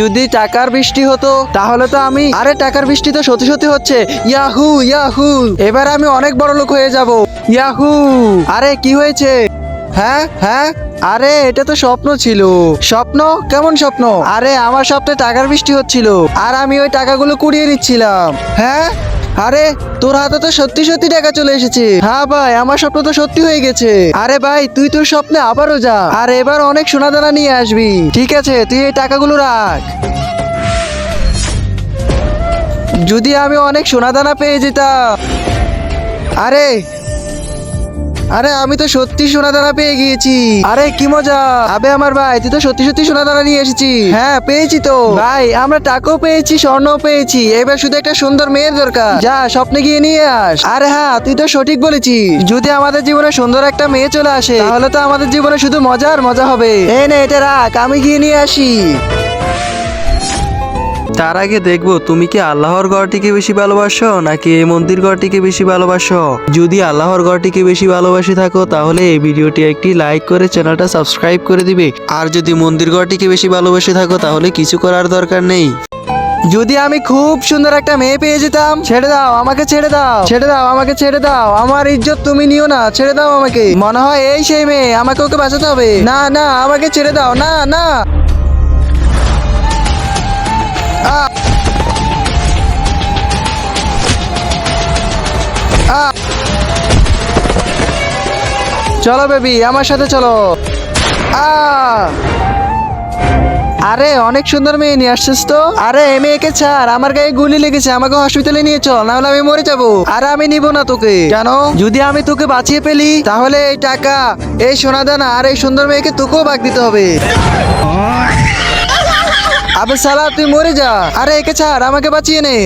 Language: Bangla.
যদি টাকার বৃষ্টি হতো তাহলে তো আমি আরে টাকার বৃষ্টি তো সত্যি সত্যি হচ্ছে। ইয়াহু ইয়াহু, এবার আমি অনেক বড় লোক হয়ে যাব। ইয়াহু, আরে কি হয়েছে? হ্যাঁ হ্যাঁ, আরে এটা তো স্বপ্ন ছিল। স্বপ্ন? কেমন স্বপ্ন? আরে আমার স্বপ্নে টাকার বৃষ্টি হচ্ছিল আর আমি ওই টাকাগুলো কুড়িয়ে নিচ্ছিলাম। হ্যাঁ, আরে তোর হাতে তো সত্যি সত্যি টাকা চলে এসেছে। হ্যাঁ ভাই, আমার স্বপ্ন তো সত্যি হয়ে গেছে। আরে ভাই, তুই তোর স্বপ্নে আবারও যা আর এবার অনেক সোনাদানা নিয়ে আসবি। ঠিক আছে, তুই এই টাকাগুলো রাখ। যদি আমি অনেক সোনাদানা পেয়ে যেতাম। আরে আরে আমি তো সত্যি সোনাদানা পেয়ে গিয়েছি। আরে কি মজা। আবে আমার ভাই, তুই তো সত্যি সত্যি সোনাদানা নিয়ে এসেছিস। হ্যাঁ পেয়েছি তো ভাই, আমরা টাকাও পেয়েছি, স্বর্ণও পেয়েছি। এবার শুধু একটা সুন্দর মেয়ের দরকার। যা স্বপ্নে গিয়ে নিয়ে আস। আরে হ্যাঁ, তুই তো সঠিক বলেছিস। যদি আমাদের জীবনে সুন্দর একটা মেয়ে চলে আসে তাহলে তো আমাদের জীবনে শুধু মজা আর মজা হবে। এই নে, এটা রাখ, আমি গিয়ে নিয়ে আসি। তার আগে দেখবো তুমি কি আল্লাহর ঘরটিকে বেশি ভালোবাসো নাকি এই মন্দির ঘরটিকে বেশি ভালোবাসো। যদি আল্লাহর ঘরটিকে বেশি ভালোবাসি থাকো তাহলে এই ভিডিওটি একটি লাইক করে চ্যানেলটা সাবস্ক্রাইব করে দিবে। আর যদি মন্দির ঘরটিকে বেশি ভালোবাসি থাকো তাহলে কিছু করার দরকার নেই। যদি আমি খুব সুন্দর একটা মেয়ে পেয়ে যেতাম। ছেড়ে দাও আমাকে, ছেড়ে দাও, ছেড়ে দাও আমাকে, ছেড়ে দাও। আমার ইজ্জত তুমি নিও না, ছেড়ে দাও আমাকে। মনে হয় এই সেই মেয়ে, আমাকে ওকে বাঁচাতে হবে। না না, আমাকে ছেড়ে দাও। না না। আ! আ! চলো বেবি, আমার সাথে চলো। আরে অনেক সুন্দর মেয়ে নিয়ে আসছিস তো। আরে এই মেয়েকে ছাড়, আমার গায়ে গুলি লেগেছে, আমাকে হসপিটালে নিয়ে চল, না হলে আমি মরে যাবো। আর আমি নিব না তোকে। কেন? যদি আমি তোকে বাঁচিয়ে ফেলি তাহলে এই টাকা, এই সোনাদানা আর এই সুন্দর মেয়েকে তোকেও ভাগ দিতে হবে। আবে সালা, তুই মরে যা। আরে একে ছাড়, আমাকে বাঁচিয়ে নে।